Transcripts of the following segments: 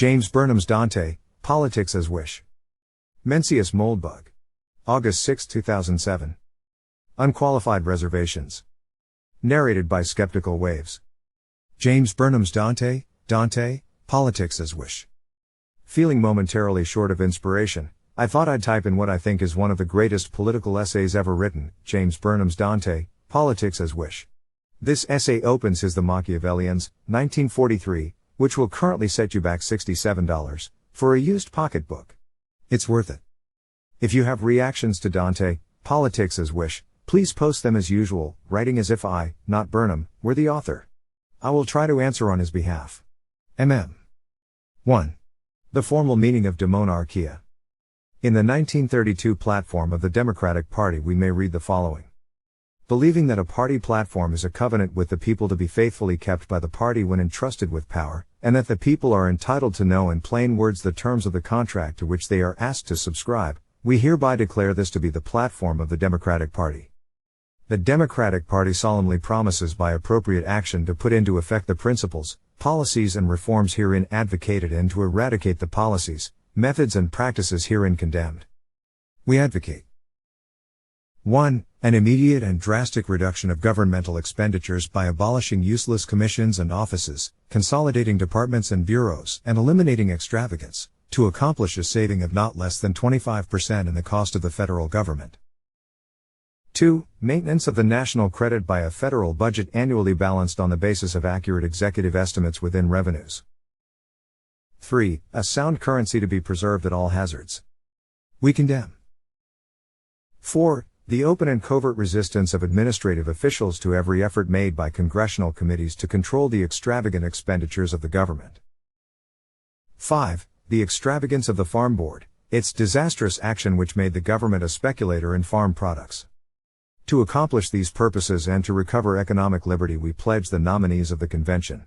James Burnham's Dante, Politics as Wish. Mencius Moldbug. August 6, 2007. Unqualified Reservations. Narrated by Skeptical Waves. James Burnham's Dante, Politics as Wish. Feeling momentarily short of inspiration, I thought I'd type in what I think is one of the greatest political essays ever written, James Burnham's Dante, Politics as Wish. This essay opens his The Machiavellians, 1943, which will currently set you back $67 for a used pocketbook. It's worth it. If you have reactions to Dante, Politics as Wish, please post them as usual, writing as if I, not Burnham, were the author. I will try to answer on his behalf. 1. The formal meaning of demonarchia. In the 1932 platform of the Democratic Party we may read the following. Believing that a party platform is a covenant with the people to be faithfully kept by the party when entrusted with power, and that the people are entitled to know in plain words the terms of the contract to which they are asked to subscribe, we hereby declare this to be the platform of the Democratic Party. The Democratic Party solemnly promises by appropriate action to put into effect the principles, policies and reforms herein advocated and to eradicate the policies, methods and practices herein condemned. We advocate 1. An immediate and drastic reduction of governmental expenditures by abolishing useless commissions and offices, consolidating departments and bureaus, and eliminating extravagance, to accomplish a saving of not less than 25% in the cost of the federal government. 2. Maintenance of the national credit by a federal budget annually balanced on the basis of accurate executive estimates within revenues. 3. A sound currency to be preserved at all hazards. We condemn. 4. The open and covert resistance of administrative officials to every effort made by congressional committees to control the extravagant expenditures of the government. 5. The extravagance of the Farm Board, its disastrous action which made the government a speculator in farm products. To accomplish these purposes and to recover economic liberty we pledge the nominees of the convention.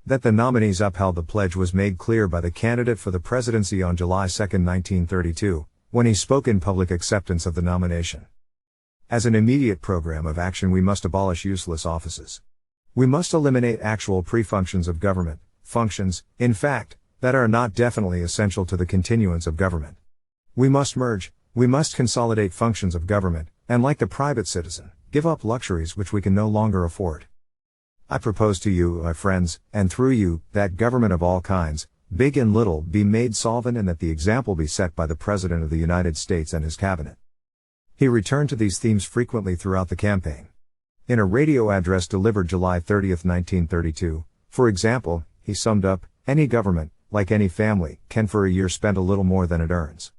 That the nominees upheld the pledge was made clear by the candidate for the presidency on July 2, 1932, when he spoke in public acceptance of the nomination. As an immediate program of action we must abolish useless offices. We must eliminate actual pre-functions of government, functions, in fact, that are not definitely essential to the continuance of government. We must merge, we must consolidate functions of government, and like the private citizen, give up luxuries which we can no longer afford. I propose to you, my friends, and through you, that government of all kinds, big and little, be made solvent and that the example be set by the President of the United States and his cabinet. He returned to these themes frequently throughout the campaign. In a radio address delivered July 30, 1932, for example, he summed up, any government, like any family, can for a year spend a little more than it earns.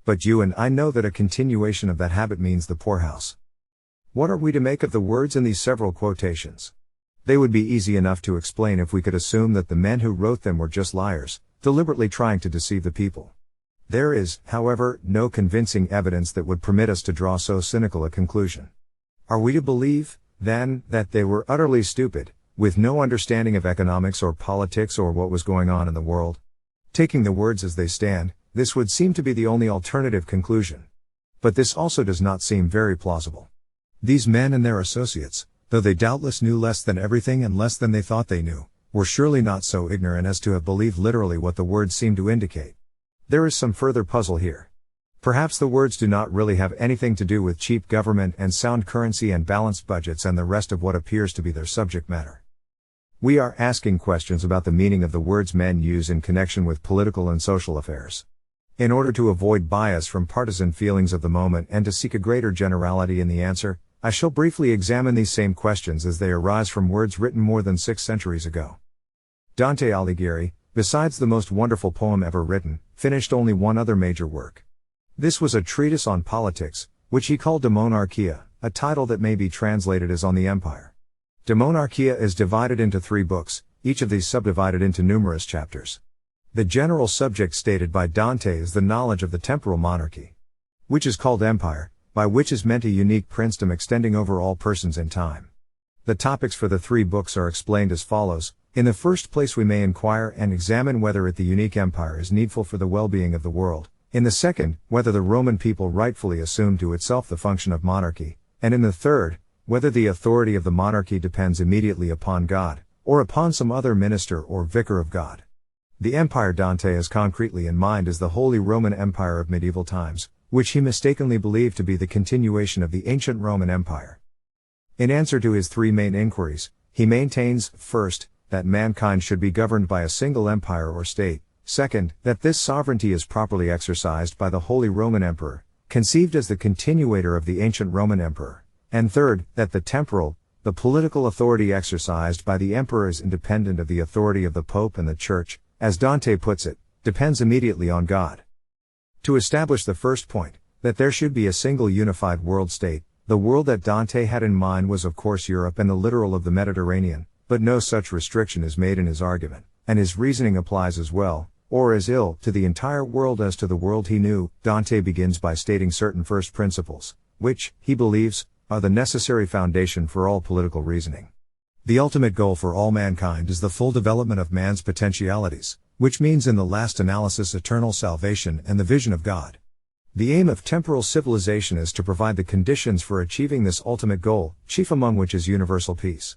But you and I know that a continuation of that habit means the poorhouse. What are we to make of the words in these several quotations? They would be easy enough to explain if we could assume that the men who wrote them were just liars, deliberately trying to deceive the people. There is, however, no convincing evidence that would permit us to draw so cynical a conclusion. Are we to believe, then, that they were utterly stupid, with no understanding of economics or politics or what was going on in the world? Taking the words as they stand, this would seem to be the only alternative conclusion. But this also does not seem very plausible. These men and their associates, though they doubtless knew less than everything and less than they thought they knew, were surely not so ignorant as to have believed literally what the words seem to indicate. There is some further puzzle here. Perhaps the words do not really have anything to do with cheap government and sound currency and balanced budgets and the rest of what appears to be their subject matter. We are asking questions about the meaning of the words men use in connection with political and social affairs. In order to avoid bias from partisan feelings of the moment and to seek a greater generality in the answer, I shall briefly examine these same questions as they arise from words written more than 6 centuries ago. Dante Alighieri, besides the most wonderful poem ever written, finished only one other major work. This was a treatise on politics, which he called De Monarchia, a title that may be translated as On the Empire. De Monarchia is divided into 3 books, each of these subdivided into numerous chapters. The general subject stated by Dante is the knowledge of the temporal monarchy, which is called empire, by which is meant a unique princedom extending over all persons in time. The topics for the 3 books are explained as follows. In the first place we may inquire and examine whether the unique empire is needful for the well-being of the world. In the second, whether the Roman people rightfully assumed to itself the function of monarchy. And in the third, whether the authority of the monarchy depends immediately upon God, or upon some other minister or vicar of God. The empire Dante has concretely in mind is the Holy Roman Empire of medieval times, which he mistakenly believed to be the continuation of the ancient Roman Empire. In answer to his three main inquiries, he maintains, first, that mankind should be governed by a single empire or state, second, that this sovereignty is properly exercised by the Holy Roman Emperor, conceived as the continuator of the ancient Roman Emperor, and third, that the political authority exercised by the emperor is independent of the authority of the Pope, and the Church, as Dante puts it, depends immediately on God. To establish the first point, that there should be a single unified world state, the world that Dante had in mind was of course Europe and the littoral of the Mediterranean, but no such restriction is made in his argument, and his reasoning applies as well, or as ill, to the entire world as to the world he knew. Dante begins by stating certain first principles, which, he believes, are the necessary foundation for all political reasoning. The ultimate goal for all mankind is the full development of man's potentialities, which means in the last analysis eternal salvation and the vision of God. The aim of temporal civilization is to provide the conditions for achieving this ultimate goal, chief among which is universal peace.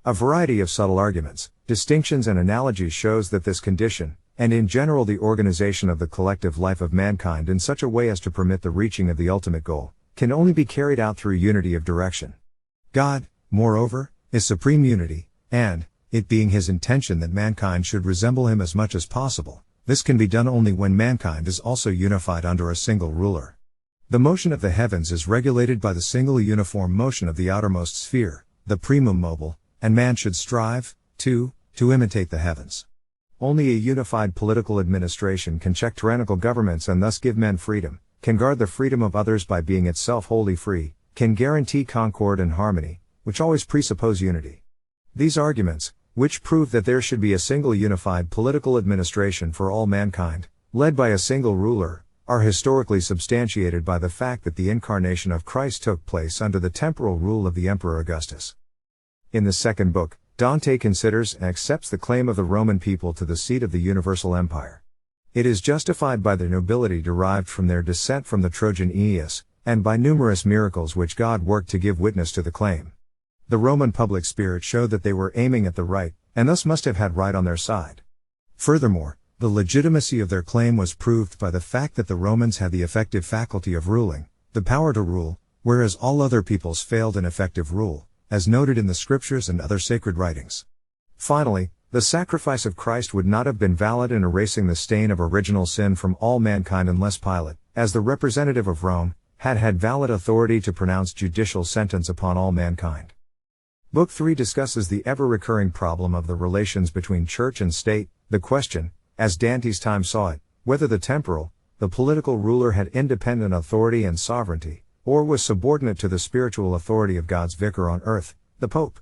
A variety of subtle arguments, distinctions and analogies shows that this condition, and in general the organization of the collective life of mankind in such a way as to permit the reaching of the ultimate goal, can only be carried out through unity of direction. God, moreover, is supreme unity, and, it being his intention that mankind should resemble him as much as possible, this can be done only when mankind is also unified under a single ruler. The motion of the heavens is regulated by the single uniform motion of the outermost sphere, the primum mobile, and man should strive, to imitate the heavens. Only a unified political administration can check tyrannical governments and thus give men freedom, can guard the freedom of others by being itself wholly free, can guarantee concord and harmony, which always presuppose unity. These arguments, which prove that there should be a single unified political administration for all mankind, led by a single ruler, are historically substantiated by the fact that the incarnation of Christ took place under the temporal rule of the Emperor Augustus. In the second book, Dante considers and accepts the claim of the Roman people to the seat of the universal empire. It is justified by the nobility derived from their descent from the Trojan Aeneas, and by numerous miracles which God worked to give witness to the claim. The Roman public spirit showed that they were aiming at the right, and thus must have had right on their side. Furthermore, the legitimacy of their claim was proved by the fact that the Romans had the effective faculty of ruling, the power to rule, whereas all other peoples failed in effective rule, as noted in the scriptures and other sacred writings. Finally, the sacrifice of Christ would not have been valid in erasing the stain of original sin from all mankind unless Pilate, as the representative of Rome, had valid authority to pronounce judicial sentence upon all mankind. Book 3 discusses the ever-recurring problem of the relations between church and state, the question, as Dante's time saw it, whether the political ruler had independent authority and sovereignty, or was subordinate to the spiritual authority of God's vicar on earth, the Pope.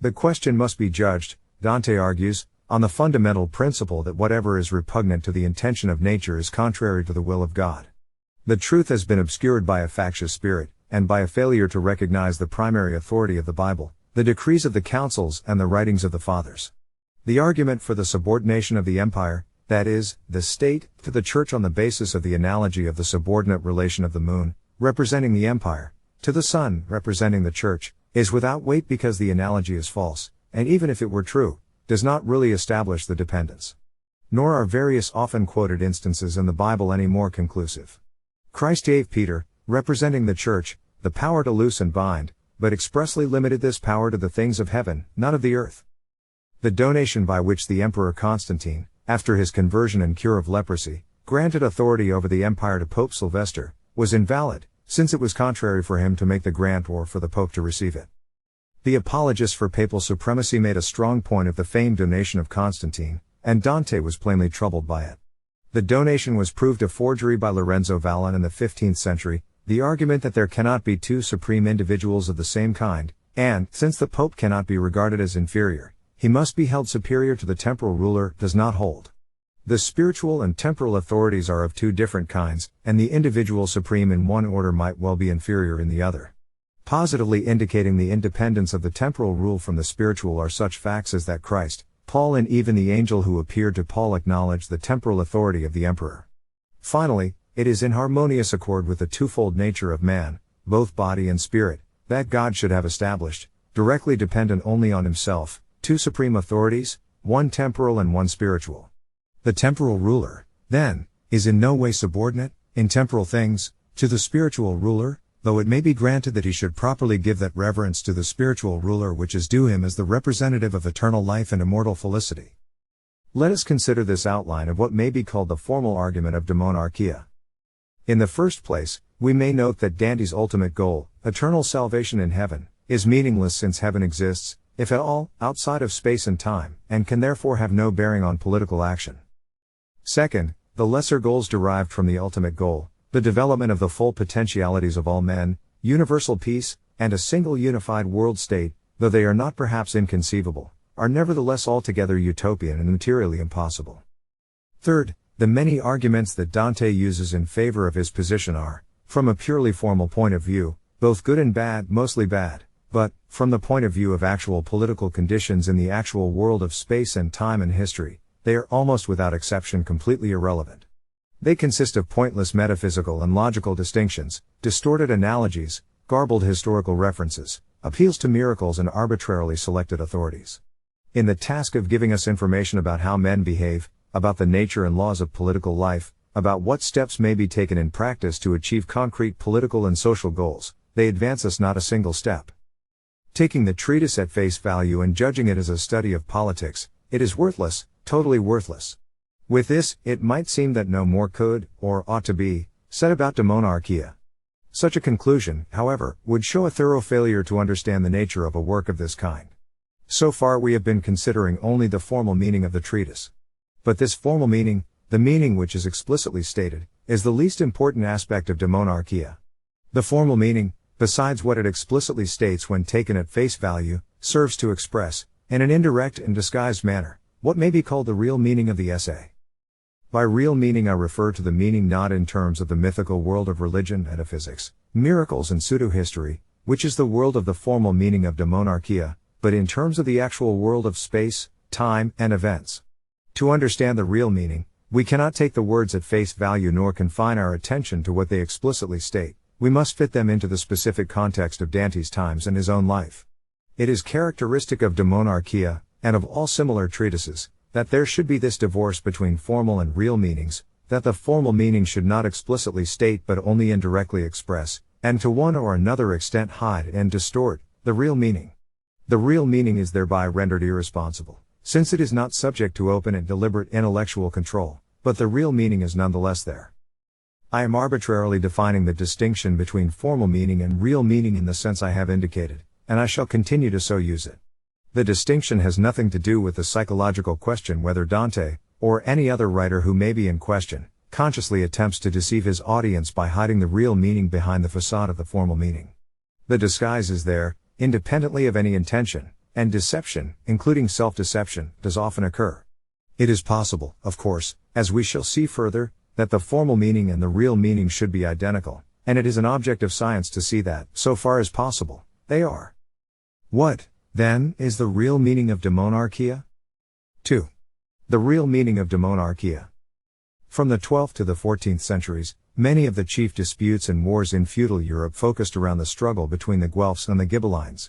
The question must be judged, Dante argues, on the fundamental principle that whatever is repugnant to the intention of nature is contrary to the will of God. The truth has been obscured by a factious spirit, and by a failure to recognize the primary authority of the Bible, the decrees of the councils and the writings of the fathers. The argument for the subordination of the empire, that is, the state, to the church on the basis of the analogy of the subordinate relation of the moon, representing the empire, to the sun, representing the church, is without weight because the analogy is false, and even if it were true, does not really establish the dependence. Nor are various often quoted instances in the Bible any more conclusive. Christ gave Peter, representing the church, the power to loose and bind, but expressly limited this power to the things of heaven, not of the earth. The donation by which the Emperor Constantine, after his conversion and cure of leprosy, granted authority over the empire to Pope Sylvester, was invalid, since it was contrary for him to make the grant or for the Pope to receive it. The apologists for papal supremacy made a strong point of the famed donation of Constantine, and Dante was plainly troubled by it. The donation was proved a forgery by Lorenzo Valla in the 15th century, the argument that there cannot be two supreme individuals of the same kind, and, since the Pope cannot be regarded as inferior, he must be held superior to the temporal ruler, does not hold. The spiritual and temporal authorities are of two different kinds, and the individual supreme in one order might well be inferior in the other. Positively indicating the independence of the temporal rule from the spiritual are such facts as that Christ, Paul and even the angel who appeared to Paul acknowledged the temporal authority of the emperor. Finally, it is in harmonious accord with the twofold nature of man, both body and spirit, that God should have established, directly dependent only on himself, two supreme authorities, one temporal and one spiritual. The temporal ruler, then, is in no way subordinate, in temporal things, to the spiritual ruler, though it may be granted that he should properly give that reverence to the spiritual ruler which is due him as the representative of eternal life and immortal felicity. Let us consider this outline of what may be called the formal argument of demonarchia. In the first place, we may note that Dante's ultimate goal, eternal salvation in heaven, is meaningless since heaven exists, if at all, outside of space and time, and can therefore have no bearing on political action. Second, the lesser goals derived from the ultimate goal, the development of the full potentialities of all men, universal peace, and a single unified world state, though they are not perhaps inconceivable, are nevertheless altogether utopian and materially impossible. Third, the many arguments that Dante uses in favor of his position are, from a purely formal point of view, both good and bad, mostly bad, but, from the point of view of actual political conditions in the actual world of space and time and history, they are almost without exception completely irrelevant. They consist of pointless metaphysical and logical distinctions, distorted analogies, garbled historical references, appeals to miracles and arbitrarily selected authorities. In the task of giving us information about how men behave, about the nature and laws of political life, about what steps may be taken in practice to achieve concrete political and social goals, they advance us not a single step. Taking the treatise at face value and judging it as a study of politics, it is worthless, totally worthless. With this, it might seem that no more could, or ought to be, said about demonarchia. Such a conclusion, however, would show a thorough failure to understand the nature of a work of this kind. So far we have been considering only the formal meaning of the treatise. But this formal meaning, the meaning which is explicitly stated, is the least important aspect of demonarchia. The formal meaning, besides what it explicitly states when taken at face value, serves to express, in an indirect and disguised manner, what may be called the real meaning of the essay. By real meaning I refer to the meaning not in terms of the mythical world of religion, metaphysics, miracles and pseudo-history, which is the world of the formal meaning of demonarchia, but in terms of the actual world of space, time, and events. To understand the real meaning, we cannot take the words at face value nor confine our attention to what they explicitly state, we must fit them into the specific context of Dante's times and his own life. It is characteristic of demonarchia, and of all similar treatises, that there should be this divorce between formal and real meanings, that the formal meaning should not explicitly state but only indirectly express, and to one or another extent hide and distort, the real meaning. The real meaning is thereby rendered irresponsible, since it is not subject to open and deliberate intellectual control, but the real meaning is nonetheless there. I am arbitrarily defining the distinction between formal meaning and real meaning in the sense I have indicated, and I shall continue to so use it. The distinction has nothing to do with the psychological question whether Dante, or any other writer who may be in question, consciously attempts to deceive his audience by hiding the real meaning behind the facade of the formal meaning. The disguise is there, independently of any intention, and deception, including self-deception, does often occur. It is possible, of course, as we shall see further, that the formal meaning and the real meaning should be identical, and it is an object of science to see that, so far as possible, they are. What, then, is the real meaning of demonarchia? 2. The real meaning of demonarchia. From the 12th to the 14th centuries, many of the chief disputes and wars in feudal Europe focused around the struggle between the Guelphs and the Ghibellines.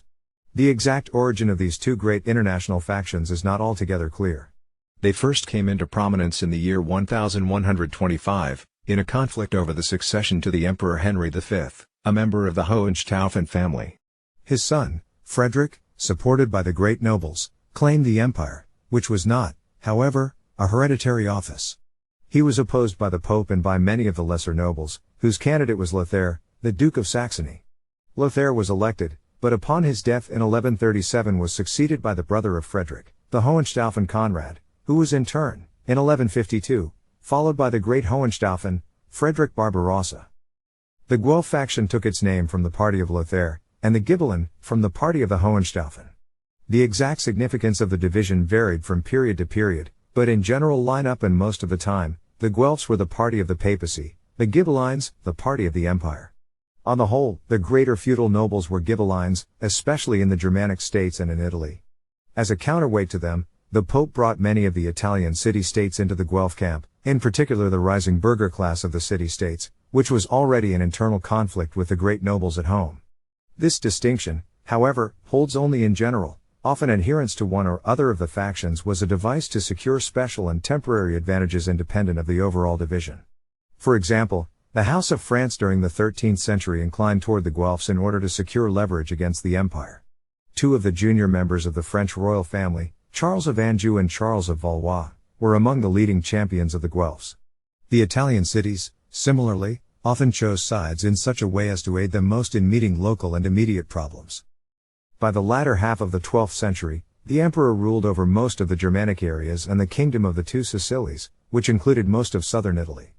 The exact origin of these two great international factions is not altogether clear. They first came into prominence in the year 1125, in a conflict over the succession to the Emperor Henry V, a member of the Hohenstaufen family. His son, Frederick, supported by the great nobles, claimed the empire, which was not, however, a hereditary office. He was opposed by the Pope and by many of the lesser nobles, whose candidate was Lothair, the Duke of Saxony. Lothair was elected, but upon his death in 1137 was succeeded by the brother of Frederick, the Hohenstaufen Conrad, who was in turn, in 1152, followed by the great Hohenstaufen, Frederick Barbarossa. The Guelph faction took its name from the party of Lothair, and the Ghibelline, from the party of the Hohenstaufen. The exact significance of the division varied from period to period, but in general line up and most of the time, the Guelphs were the party of the papacy, the Ghibellines, the party of the empire. On the whole, the greater feudal nobles were Ghibellines, especially in the Germanic states and in Italy. As a counterweight to them, the Pope brought many of the Italian city-states into the Guelph camp, in particular the rising burgher class of the city-states, which was already in internal conflict with the great nobles at home. This distinction, however, holds only in general, often adherence to one or other of the factions was a device to secure special and temporary advantages independent of the overall division. For example, the House of France during the 13th century inclined toward the Guelphs in order to secure leverage against the empire. Two of the junior members of the French royal family, Charles of Anjou and Charles of Valois, were among the leading champions of the Guelphs. The Italian cities, similarly, often chose sides in such a way as to aid them most in meeting local and immediate problems. By the latter half of the 12th century, the emperor ruled over most of the Germanic areas and the kingdom of the Two Sicilies, which included most of southern Italy.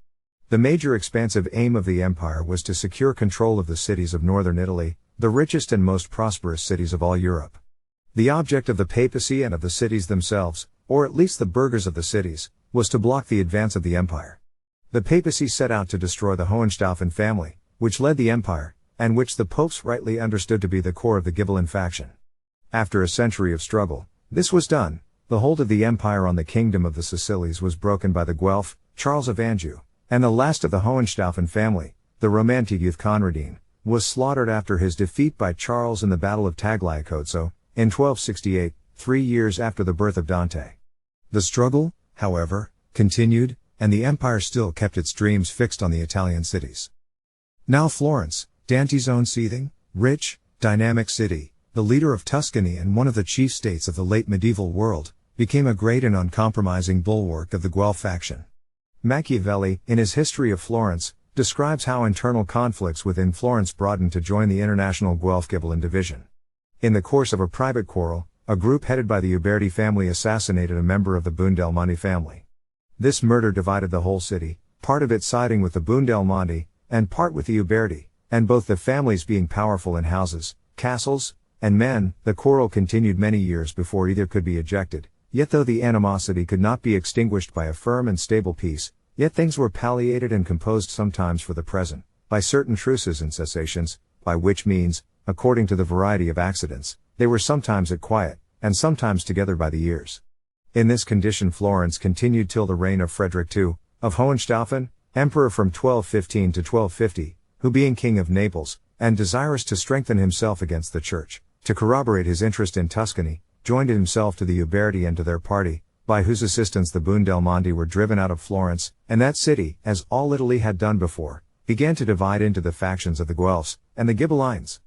The major expansive aim of the empire was to secure control of the cities of northern Italy, the richest and most prosperous cities of all Europe. The object of the papacy and of the cities themselves, or at least the burghers of the cities, was to block the advance of the empire. The papacy set out to destroy the Hohenstaufen family, which led the empire, and which the popes rightly understood to be the core of the Ghibelline faction. After a century of struggle, this was done. The hold of the empire on the kingdom of the Sicilies was broken by the Guelph, Charles of Anjou, and the last of the Hohenstaufen family, the Romantic Conradin, was slaughtered after his defeat by Charles in the Battle of Tagliacozzo, in 1268, 3 years after the birth of Dante. The struggle, however, continued, and the empire still kept its dreams fixed on the Italian cities. Now Florence, Dante's own seething, rich, dynamic city, the leader of Tuscany and one of the chief states of the late medieval world, became a great and uncompromising bulwark of the Guelph faction. Machiavelli, in his History of Florence, describes how internal conflicts within Florence broadened to join the international Guelph-Ghibelline division. In the course of a private quarrel, a group headed by the Uberti family assassinated a member of the Buondelmonti family. This murder divided the whole city, part of it siding with the Buondelmonti, and part with the Uberti, and both the families being powerful in houses, castles, and men. The quarrel continued many years before either could be ejected, yet though the animosity could not be extinguished by a firm and stable peace, yet things were palliated and composed sometimes for the present, by certain truces and cessations, by which means, according to the variety of accidents, they were sometimes at quiet, and sometimes together by the years. In this condition Florence continued till the reign of Frederick II, of Hohenstaufen, emperor from 1215 to 1250, who being king of Naples, and desirous to strengthen himself against the church, to corroborate his interest in Tuscany, joined himself to the Uberti and to their party, by whose assistance the Buondelmonti were driven out of Florence, and that city, as all Italy had done before, began to divide into the factions of the Guelphs, and the Ghibellines.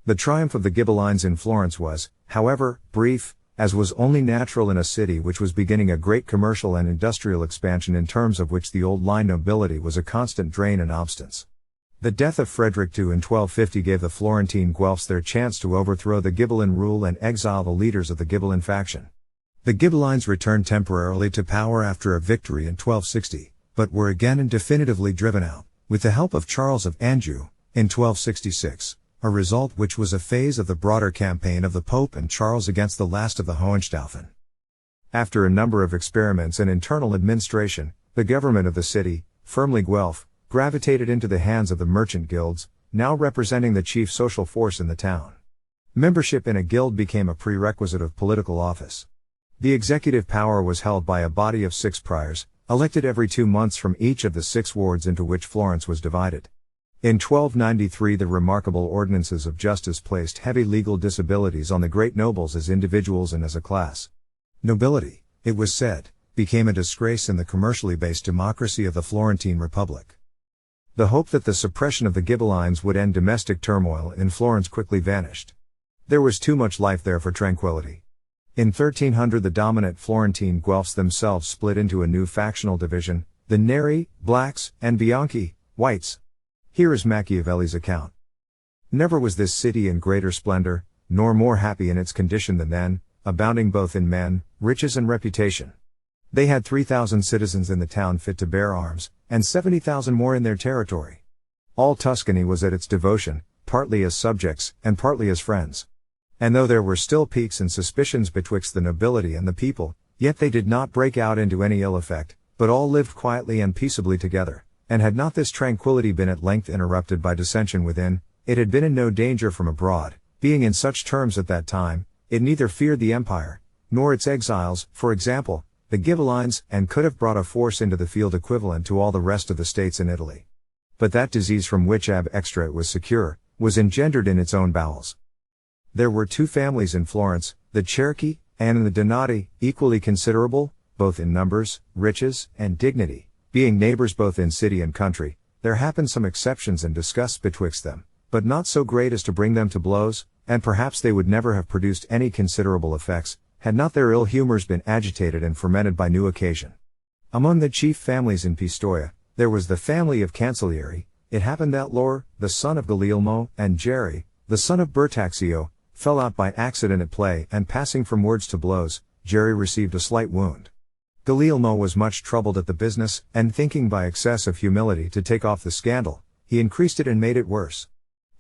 The triumph of the Ghibellines in Florence was, however, brief, as was only natural in a city which was beginning a great commercial and industrial expansion in terms of which the old line nobility was a constant drain and obstance. The death of Frederick II in 1250 gave the Florentine Guelphs their chance to overthrow the Ghibelline rule and exile the leaders of the Ghibelline faction. The Ghibellines returned temporarily to power after a victory in 1260, but were again and definitively driven out, with the help of Charles of Anjou, in 1266, a result which was a phase of the broader campaign of the Pope and Charles against the last of the Hohenstaufen. After a number of experiments and internal administration, the government of the city, firmly Guelph, gravitated into the hands of the merchant guilds, now representing the chief social force in the town. Membership in a guild became a prerequisite of political office. The executive power was held by a body of 6 priors, elected every 2 months from each of the 6 wards into which Florence was divided. In 1293 the remarkable ordinances of justice placed heavy legal disabilities on the great nobles as individuals and as a class. Nobility, it was said, became a disgrace in the commercially based democracy of the Florentine Republic. The hope that the suppression of the Ghibellines would end domestic turmoil in Florence quickly vanished. There was too much life there for tranquility. In 1300 the dominant Florentine Guelphs themselves split into a new factional division, the Neri, blacks, and Bianchi, whites. Here is Machiavelli's account. Never was this city in greater splendor, nor more happy in its condition than then, abounding both in men, riches and reputation. They had 3,000 citizens in the town fit to bear arms, and 70,000 more in their territory. All Tuscany was at its devotion, partly as subjects, and partly as friends. And though there were still piques and suspicions betwixt the nobility and the people, yet they did not break out into any ill effect, but all lived quietly and peaceably together, and had not this tranquillity been at length interrupted by dissension within, it had been in no danger from abroad, being in such terms at that time, it neither feared the empire, nor its exiles, for example, the Ghibellines, and could have brought a force into the field equivalent to all the rest of the states in Italy. But that disease from which ab extra it was secure, was engendered in its own bowels. There were two families in Florence, the Cerchi and the Donati, equally considerable, both in numbers, riches, and dignity, being neighbors both in city and country. There happened some exceptions and disgusts betwixt them, but not so great as to bring them to blows, and perhaps they would never have produced any considerable effects, had not their ill humours been agitated and fermented by new occasion. Among the chief families in Pistoia, there was the family of Cancellieri. It happened that Lor, the son of Guglielmo, and Jerry, the son of Bertaxio, fell out by accident at play, and passing from words to blows, Jerry received a slight wound. Guglielmo was much troubled at the business, and thinking by excess of humility to take off the scandal, he increased it and made it worse.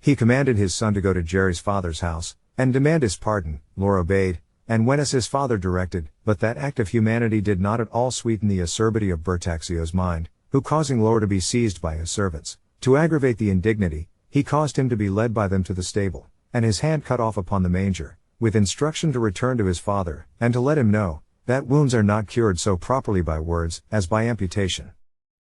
He commanded his son to go to Jerry's father's house, and demand his pardon. Lor obeyed, and went as his father directed, but that act of humanity did not at all sweeten the acerbity of Bertaxio's mind, who causing Lor to be seized by his servants, to aggravate the indignity, he caused him to be led by them to the stable, and his hand cut off upon the manger, with instruction to return to his father, and to let him know, that wounds are not cured so properly by words, as by amputation.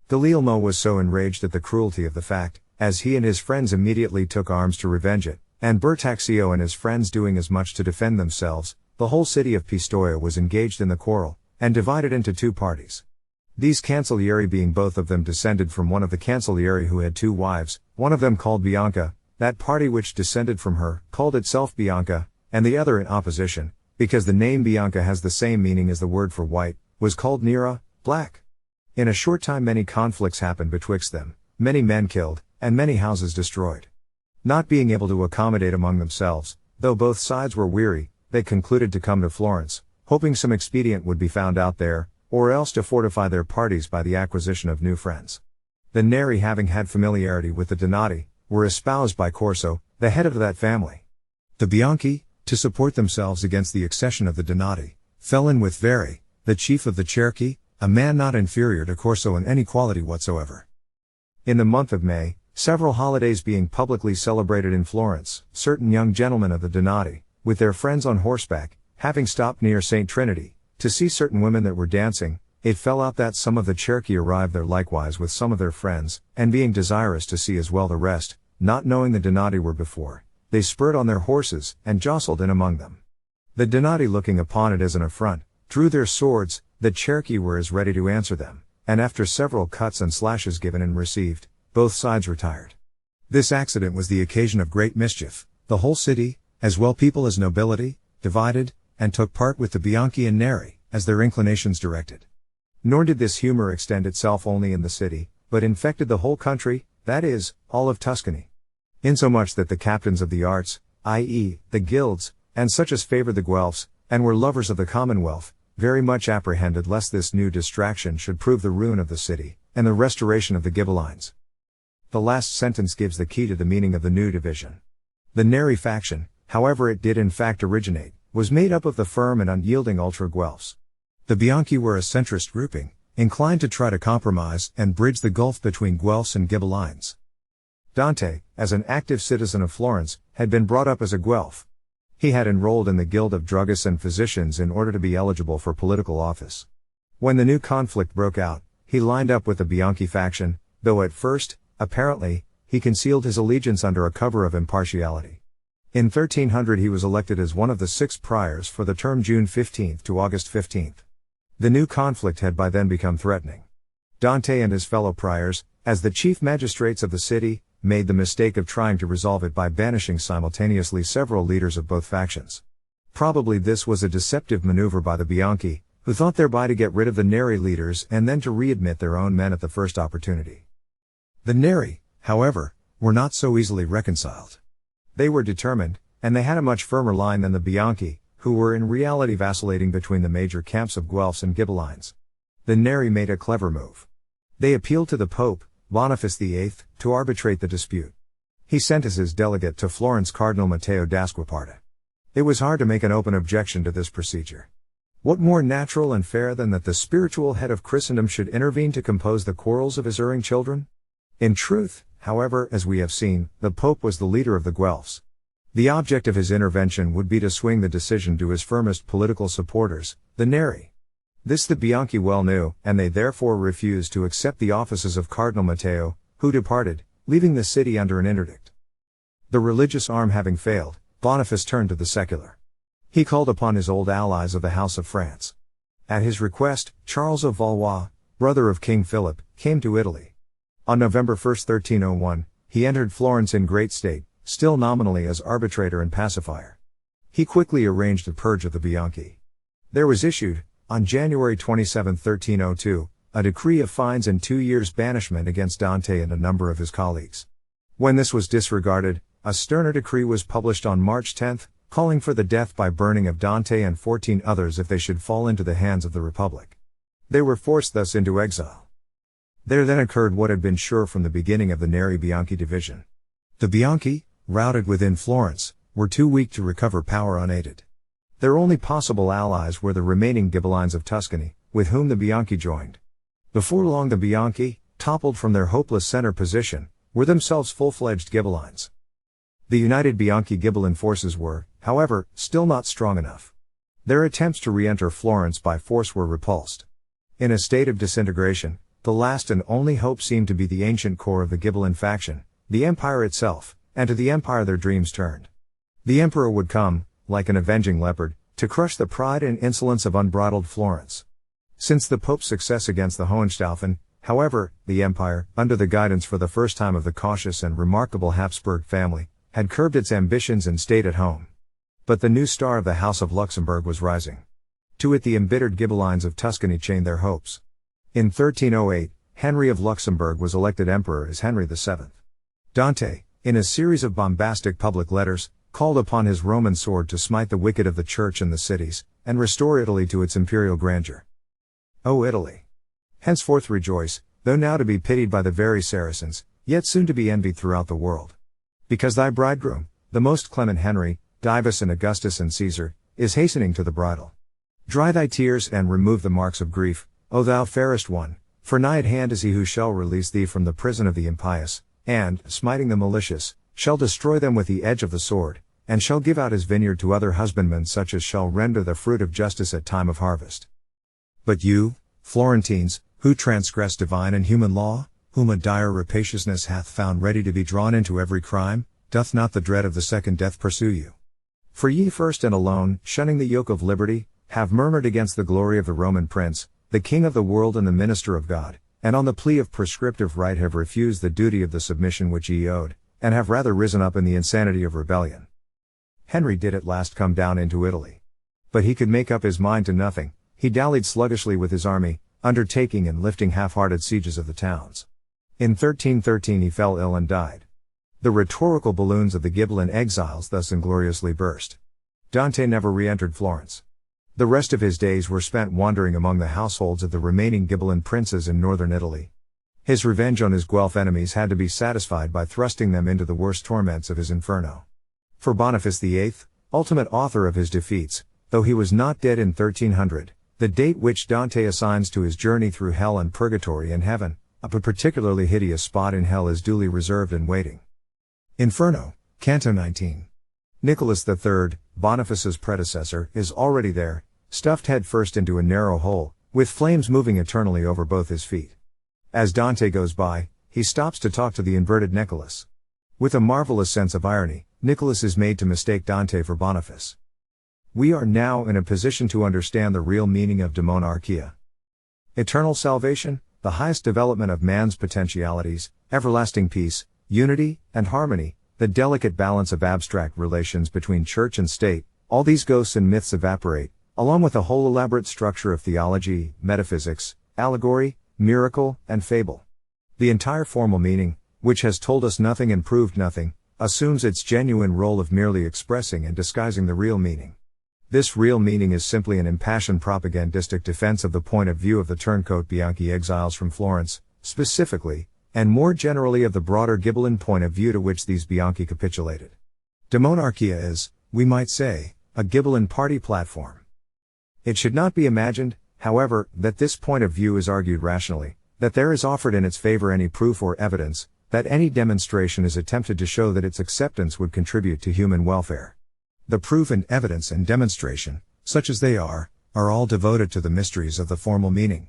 Guglielmo was so enraged at the cruelty of the fact, as he and his friends immediately took arms to revenge it, and Bertaxio and his friends doing as much to defend themselves, the whole city of Pistoia was engaged in the quarrel, and divided into two parties. These Cancellieri being both of them descended from one of the Cancellieri who had two wives, one of them called Bianca, that party which descended from her, called itself Bianca, and the other in opposition, because the name Bianca has the same meaning as the word for white, was called Nera, black. In a short time many conflicts happened betwixt them, many men killed, and many houses destroyed. Not being able to accommodate among themselves, though both sides were weary, they concluded to come to Florence, hoping some expedient would be found out there, or else to fortify their parties by the acquisition of new friends. The Neri, having had familiarity with the Donati, were espoused by Corso, the head of that family. The Bianchi, to support themselves against the accession of the Donati, fell in with Veri, the chief of the Cerchi, a man not inferior to Corso in any quality whatsoever. In the month of May, several holidays being publicly celebrated in Florence, certain young gentlemen of the Donati, with their friends on horseback, having stopped near St. Trinity, to see certain women that were dancing, it fell out that some of the Cerchi arrived there likewise with some of their friends, and being desirous to see as well the rest, not knowing the Donati were before, they spurred on their horses, and jostled in among them. The Donati, looking upon it as an affront, drew their swords. The Cerchi were as ready to answer them, and after several cuts and slashes given and received, both sides retired. This accident was the occasion of great mischief. The whole city, as well people as nobility, divided, and took part with the Bianchi and Neri, as their inclinations directed. Nor did this humor extend itself only in the city, but infected the whole country, that is, all of Tuscany. Insomuch that the captains of the arts, i.e., the guilds, and such as favored the Guelphs, and were lovers of the Commonwealth, very much apprehended lest this new distraction should prove the ruin of the city, and the restoration of the Ghibellines. The last sentence gives the key to the meaning of the new division. The Neri faction, however it did in fact originate, was made up of the firm and unyielding ultra-Guelphs. The Bianchi were a centrist grouping, inclined to try to compromise and bridge the gulf between Guelphs and Ghibellines. Dante, as an active citizen of Florence, had been brought up as a Guelph. He had enrolled in the Guild of Druggists and Physicians in order to be eligible for political office. When the new conflict broke out, he lined up with the Bianchi faction, though at first, apparently, he concealed his allegiance under a cover of impartiality. In 1300 he was elected as one of the 6 priors for the term June 15 to August 15. The new conflict had by then become threatening. Dante and his fellow priors, as the chief magistrates of the city, made the mistake of trying to resolve it by banishing simultaneously several leaders of both factions. Probably this was a deceptive maneuver by the Bianchi, who thought thereby to get rid of the Neri leaders and then to readmit their own men at the first opportunity. The Neri, however, were not so easily reconciled. They were determined, and they had a much firmer line than the Bianchi, who were in reality vacillating between the major camps of Guelphs and Ghibellines. The Neri made a clever move. They appealed to the Pope, Boniface VIII, to arbitrate the dispute. He sent as his delegate to Florence Cardinal Matteo d'Asquaparta. It was hard to make an open objection to this procedure. What more natural and fair than that the spiritual head of Christendom should intervene to compose the quarrels of his erring children? In truth, however, as we have seen, the Pope was the leader of the Guelphs. The object of his intervention would be to swing the decision to his firmest political supporters, the Neri. This the Bianchi well knew, and they therefore refused to accept the offices of Cardinal Matteo, who departed, leaving the city under an interdict. The religious arm having failed, Boniface turned to the secular. He called upon his old allies of the House of France. At his request, Charles of Valois, brother of King Philip, came to Italy. On November 1, 1301, he entered Florence in great state, still nominally as arbitrator and pacifier. He quickly arranged a purge of the Bianchi. There was issued, on January 27, 1302, a decree of fines and 2 years' banishment against Dante and a number of his colleagues. When this was disregarded, a sterner decree was published on March 10, calling for the death by burning of Dante and 14 others if they should fall into the hands of the Republic. They were forced thus into exile. There then occurred what had been sure from the beginning of the Neri-Bianchi division. The Bianchi, routed within Florence, were too weak to recover power unaided. Their only possible allies were the remaining Ghibellines of Tuscany, with whom the Bianchi joined. Before long the Bianchi, toppled from their hopeless center position, were themselves full-fledged Ghibellines. The united Bianchi Ghibelline forces were, however, still not strong enough. Their attempts to re-enter Florence by force were repulsed. In a state of disintegration, the last and only hope seemed to be the ancient core of the Ghibelline faction, the empire itself, and to the empire their dreams turned. The emperor would come, like an avenging leopard, to crush the pride and insolence of unbridled Florence. Since the Pope's success against the Hohenstaufen, however, the empire, under the guidance for the first time of the cautious and remarkable Habsburg family, had curbed its ambitions and stayed at home. But the new star of the House of Luxembourg was rising. To it the embittered Ghibellines of Tuscany chained their hopes. In 1308, Henry of Luxembourg was elected emperor as Henry VII. Dante, in a series of bombastic public letters, called upon his Roman sword to smite the wicked of the church and the cities, and restore Italy to its imperial grandeur. O Italy! Henceforth rejoice, though now to be pitied by the very Saracens, yet soon to be envied throughout the world. Because thy bridegroom, the most clement Henry, Divus and Augustus and Caesar, is hastening to the bridal. Dry thy tears and remove the marks of grief, O thou fairest one, for nigh at hand is he who shall release thee from the prison of the impious, and, smiting the malicious, shall destroy them with the edge of the sword, and shall give out his vineyard to other husbandmen such as shall render the fruit of justice at time of harvest. But you, Florentines, who transgress divine and human law, whom a dire rapaciousness hath found ready to be drawn into every crime, doth not the dread of the second death pursue you? For ye first and alone, shunning the yoke of liberty, have murmured against the glory of the Roman prince, the king of the world and the minister of God, and on the plea of prescriptive right have refused the duty of the submission which ye owed, and have rather risen up in the insanity of rebellion. Henry did at last come down into Italy. But he could make up his mind to nothing. He dallied sluggishly with his army, undertaking and lifting half-hearted sieges of the towns. In 1313 he fell ill and died. The rhetorical balloons of the Ghibelline exiles thus ingloriously burst. Dante never re-entered Florence. The rest of his days were spent wandering among the households of the remaining Ghibelline princes in northern Italy. His revenge on his Guelph enemies had to be satisfied by thrusting them into the worst torments of his inferno. For Boniface VIII, ultimate author of his defeats, though he was not dead in 1300, the date which Dante assigns to his journey through hell and purgatory and heaven, a particularly hideous spot in hell, is duly reserved and waiting. Inferno, Canto 19. Nicholas III, Boniface's predecessor, is already there, stuffed head first into a narrow hole, with flames moving eternally over both his feet. As Dante goes by, he stops to talk to the inverted Nicholas. With a marvelous sense of irony, Nicholas is made to mistake Dante for Boniface. We are now in a position to understand the real meaning of demonarchia. Eternal salvation, the highest development of man's potentialities, everlasting peace, unity, and harmony, the delicate balance of abstract relations between church and state, all these ghosts and myths evaporate, along with a whole elaborate structure of theology, metaphysics, allegory, miracle, and fable. The entire formal meaning, which has told us nothing and proved nothing, assumes its genuine role of merely expressing and disguising the real meaning. This real meaning is simply an impassioned propagandistic defense of the point of view of the turncoat Bianchi exiles from Florence, specifically, and more generally of the broader Ghibelline point of view to which these Bianchi capitulated. Demonarchia is, we might say, a Ghibelline party platform. It should not be imagined, however, that this point of view is argued rationally, that there is offered in its favor any proof or evidence, that any demonstration is attempted to show that its acceptance would contribute to human welfare. The proof and evidence and demonstration, such as they are all devoted to the mysteries of the formal meaning.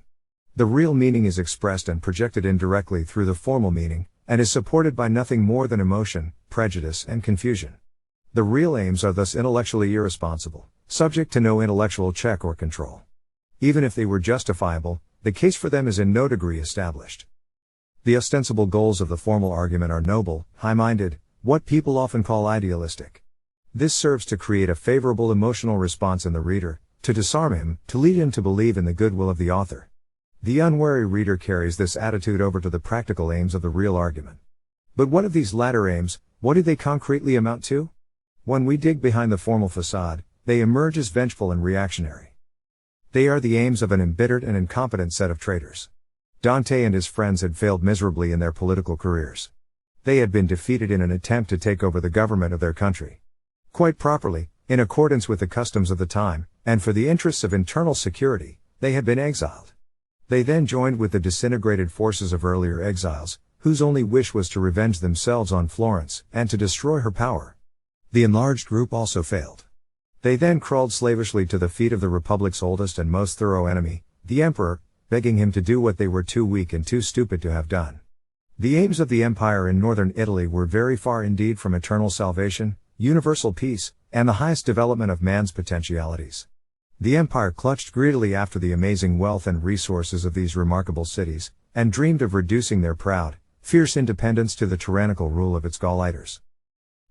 The real meaning is expressed and projected indirectly through the formal meaning, and is supported by nothing more than emotion, prejudice, and confusion. The real aims are thus intellectually irresponsible, subject to no intellectual check or control. Even if they were justifiable, the case for them is in no degree established. The ostensible goals of the formal argument are noble, high-minded, what people often call idealistic. This serves to create a favorable emotional response in the reader, to disarm him, to lead him to believe in the goodwill of the author. The unwary reader carries this attitude over to the practical aims of the real argument. But what of these latter aims, what do they concretely amount to? When we dig behind the formal facade, they emerge as vengeful and reactionary. They are the aims of an embittered and incompetent set of traitors. Dante and his friends had failed miserably in their political careers. They had been defeated in an attempt to take over the government of their country. Quite properly, in accordance with the customs of the time, and for the interests of internal security, they had been exiled. They then joined with the disintegrated forces of earlier exiles, whose only wish was to revenge themselves on Florence, and to destroy her power. The enlarged group also failed. They then crawled slavishly to the feet of the Republic's oldest and most thorough enemy, the Emperor, begging him to do what they were too weak and too stupid to have done. The aims of the empire in northern Italy were very far indeed from eternal salvation, universal peace, and the highest development of man's potentialities. The empire clutched greedily after the amazing wealth and resources of these remarkable cities, and dreamed of reducing their proud, fierce independence to the tyrannical rule of its Gauleiters.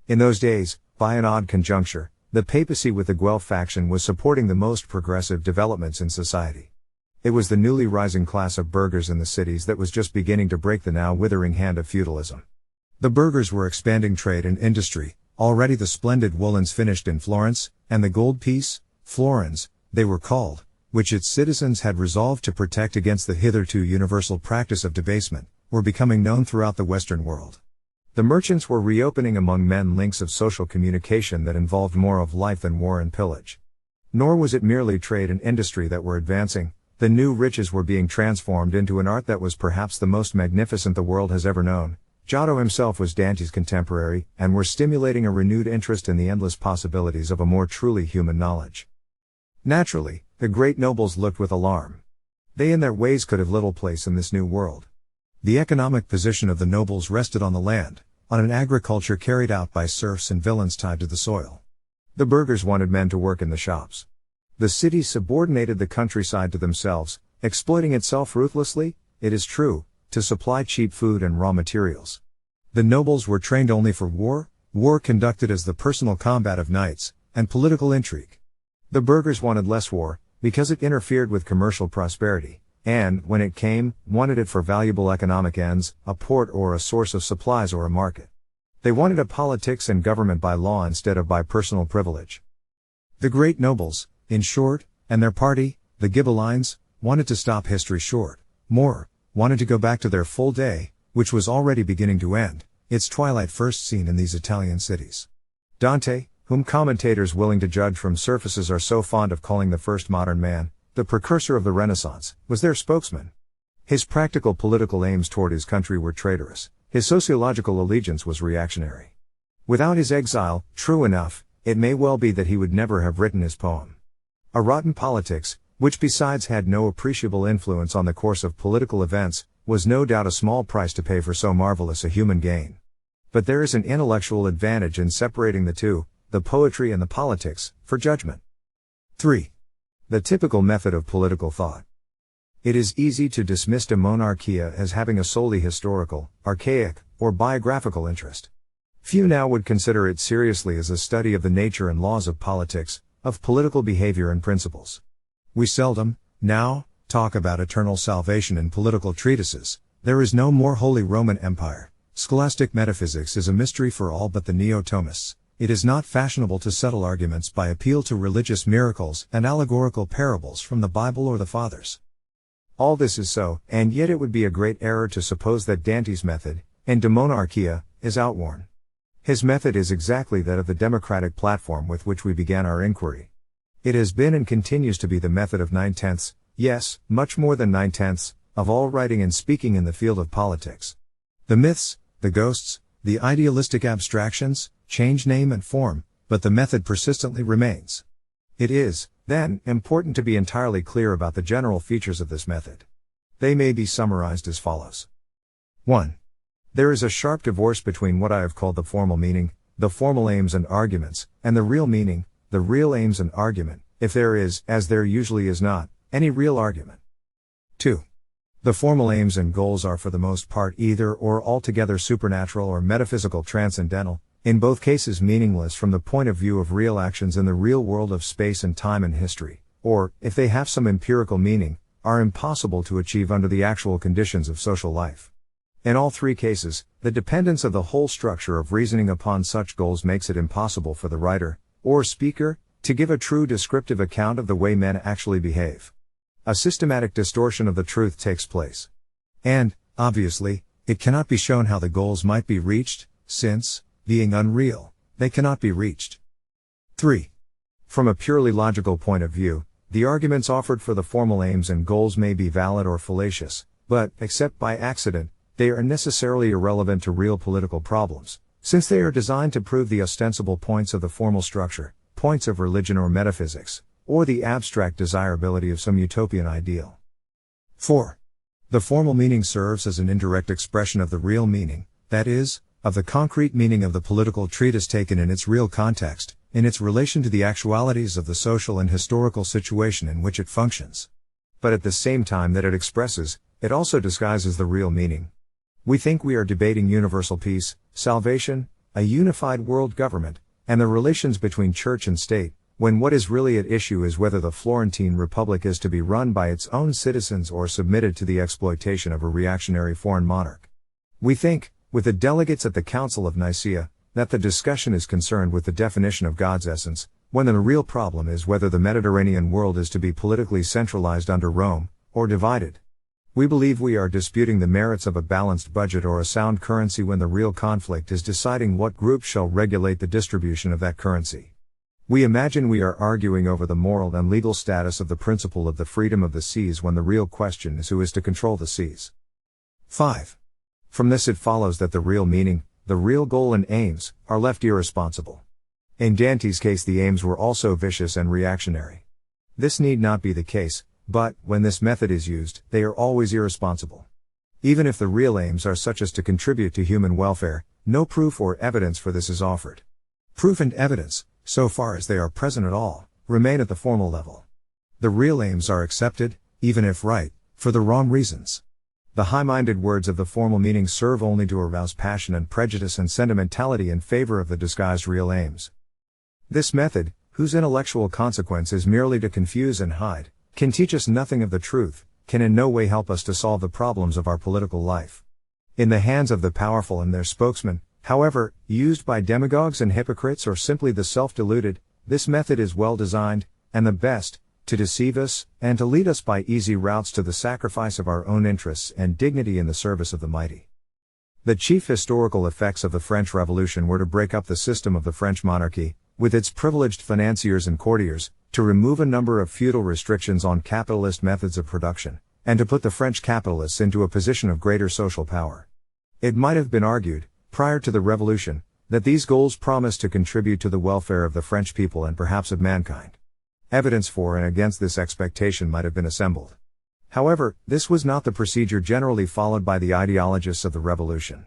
In those days, by an odd conjuncture, the papacy with the Guelph faction was supporting the most progressive developments in society. It was the newly rising class of burghers in the cities that was just beginning to break the now withering hand of feudalism. The burghers were expanding trade and industry, already the splendid woolens finished in Florence, and the gold piece, florins, they were called, which its citizens had resolved to protect against the hitherto universal practice of debasement, were becoming known throughout the Western world. The merchants were reopening among men links of social communication that involved more of life than war and pillage. Nor was it merely trade and industry that were advancing, the new riches were being transformed into an art that was perhaps the most magnificent the world has ever known. Giotto himself was Dante's contemporary, and were stimulating a renewed interest in the endless possibilities of a more truly human knowledge. Naturally, the great nobles looked with alarm. They in their ways could have little place in this new world. The economic position of the nobles rested on the land, on an agriculture carried out by serfs and villains tied to the soil. The burghers wanted men to work in the shops. The cities subordinated the countryside to themselves, exploiting itself ruthlessly, it is true, to supply cheap food and raw materials. The nobles were trained only for war conducted as the personal combat of knights, and political intrigue. The burghers wanted less war, because it interfered with commercial prosperity, and, when it came, wanted it for valuable economic ends, a port or a source of supplies or a market. They wanted a politics and government by law instead of by personal privilege. The great nobles, in short, and their party, the Ghibellines, wanted to stop history short, wanted to go back to their full day, which was already beginning to end, its twilight first seen in these Italian cities. Dante, whom commentators willing to judge from surfaces are so fond of calling the first modern man, the precursor of the Renaissance, was their spokesman. His practical political aims toward his country were traitorous, his sociological allegiance was reactionary. Without his exile, true enough, it may well be that he would never have written his poem. A rotten politics, which besides had no appreciable influence on the course of political events, was no doubt a small price to pay for so marvelous a human gain. But there is an intellectual advantage in separating the two, the poetry and the politics, for judgment. 3. The typical method of political thought. It is easy to dismiss de monarchia as having a solely historical, archaic, or biographical interest. Few now would consider it seriously as a study of the nature and laws of politics, of political behavior and principles. We seldom, now, talk about eternal salvation in political treatises. There is no more holy Roman Empire. Scholastic metaphysics is a mystery for all but the Neo-Thomists. It is not fashionable to settle arguments by appeal to religious miracles and allegorical parables from the Bible or the Fathers. All this is so, and yet it would be a great error to suppose that Dante's method, in De Monarchia, is outworn. His method is exactly that of the democratic platform with which we began our inquiry. It has been and continues to be the method of 9/10, yes, much more than 9/10, of all writing and speaking in the field of politics. The myths, the ghosts, the idealistic abstractions, change name and form, but the method persistently remains. It is, then, important to be entirely clear about the general features of this method. They may be summarized as follows. 1. There is a sharp divorce between what I have called the formal meaning, the formal aims and arguments, and the real meaning, the real aims and argument, if there is, as there usually is not, any real argument. 2. The formal aims and goals are for the most part either or altogether supernatural or metaphysical transcendental, in both cases meaningless from the point of view of real actions in the real world of space and time and history, or, if they have some empirical meaning, are impossible to achieve under the actual conditions of social life. In all three cases, the dependence of the whole structure of reasoning upon such goals makes it impossible for the writer, or speaker, to give a true descriptive account of the way men actually behave. A systematic distortion of the truth takes place. And, obviously, it cannot be shown how the goals might be reached, since, being unreal, they cannot be reached. 3. From a purely logical point of view, the arguments offered for the formal aims and goals may be valid or fallacious, but, except by accident, they are necessarily irrelevant to real political problems, since they are designed to prove the ostensible points of the formal structure, points of religion or metaphysics, or the abstract desirability of some utopian ideal. 4. The formal meaning serves as an indirect expression of the real meaning, that is, of the concrete meaning of the political treatise taken in its real context, in its relation to the actualities of the social and historical situation in which it functions. But at the same time that it expresses, it also disguises the real meaning. We think we are debating universal peace, salvation, a unified world government, and the relations between church and state, when what is really at issue is whether the Florentine Republic is to be run by its own citizens or submitted to the exploitation of a reactionary foreign monarch. We think, with the delegates at the Council of Nicaea, that the discussion is concerned with the definition of God's essence, when the real problem is whether the Mediterranean world is to be politically centralized under Rome, or divided. We believe we are disputing the merits of a balanced budget or a sound currency when the real conflict is deciding what group shall regulate the distribution of that currency. We imagine we are arguing over the moral and legal status of the principle of the freedom of the seas when the real question is who is to control the seas. 5. From this it follows that the real meaning, the real goal and aims, are left irresponsible. In Dante's case the aims were also vicious and reactionary. This need not be the case, but, when this method is used, they are always irresponsible. Even if the real aims are such as to contribute to human welfare, no proof or evidence for this is offered. Proof and evidence, so far as they are present at all, remain at the formal level. The real aims are accepted, even if right, for the wrong reasons. The high-minded words of the formal meaning serve only to arouse passion and prejudice and sentimentality in favor of the disguised real aims. This method, whose intellectual consequence is merely to confuse and hide, can teach us nothing of the truth, can in no way help us to solve the problems of our political life. In the hands of the powerful and their spokesmen, however, used by demagogues and hypocrites or simply the self-deluded, this method is well designed, and the best, to deceive us, and to lead us by easy routes to the sacrifice of our own interests and dignity in the service of the mighty. The chief historical effects of the French Revolution were to break up the system of the French monarchy, with its privileged financiers and courtiers, to remove a number of feudal restrictions on capitalist methods of production, and to put the French capitalists into a position of greater social power. It might have been argued, prior to the Revolution, that these goals promised to contribute to the welfare of the French people and perhaps of mankind. Evidence for and against this expectation might have been assembled. However, this was not the procedure generally followed by the ideologists of the Revolution.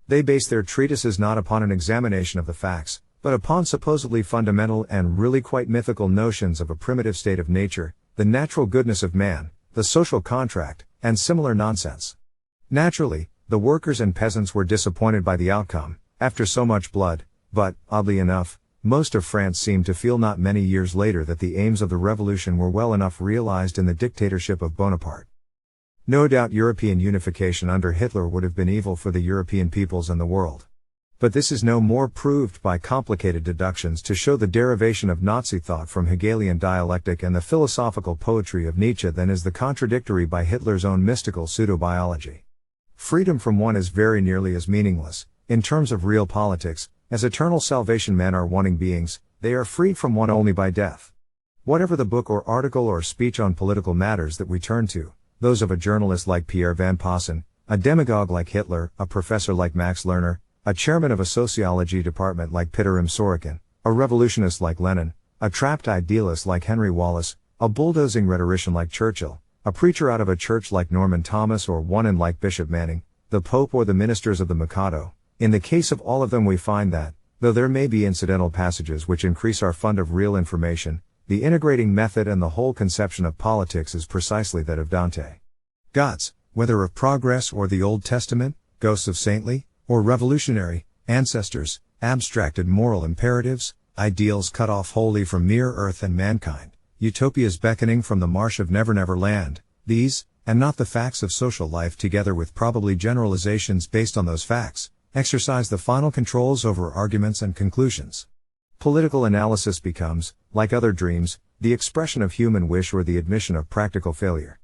They based their treatises not upon an examination of the facts, but upon supposedly fundamental and really quite mythical notions of a primitive state of nature, the natural goodness of man, the social contract, and similar nonsense. Naturally, the workers and peasants were disappointed by the outcome, after so much blood, but, oddly enough, most of France seemed to feel not many years later that the aims of the revolution were well enough realized in the dictatorship of Bonaparte. No doubt European unification under Hitler would have been evil for the European peoples and the world. But this is no more proved by complicated deductions to show the derivation of Nazi thought from Hegelian dialectic and the philosophical poetry of Nietzsche than is the contradictory by Hitler's own mystical pseudo-biology. Freedom from one is very nearly as meaningless, in terms of real politics, as eternal salvation. Men are wanting beings, they are freed from one only by death. Whatever the book or article or speech on political matters that we turn to, those of a journalist like Pierre Van Passen, a demagogue like Hitler, a professor like Max Lerner, a chairman of a sociology department like Peter M. Sorokin, a revolutionist like Lenin, a trapped idealist like Henry Wallace, a bulldozing rhetorician like Churchill, a preacher out of a church like Norman Thomas or one in like Bishop Manning, the Pope or the ministers of the Mikado, in the case of all of them we find that, Though there may be incidental passages which increase our fund of real information, the integrating method and the whole conception of politics is precisely that of Dante. Gods, whether of progress or the Old Testament, ghosts of saintly, or revolutionary, ancestors, abstracted moral imperatives, ideals cut off wholly from mere earth and mankind, utopias beckoning from the marsh of Never Land, these, and not the facts of social life together with probably generalizations based on those facts, exercise the final controls over arguments and conclusions. Political analysis becomes, like other dreams, the expression of human wish or the admission of practical failure.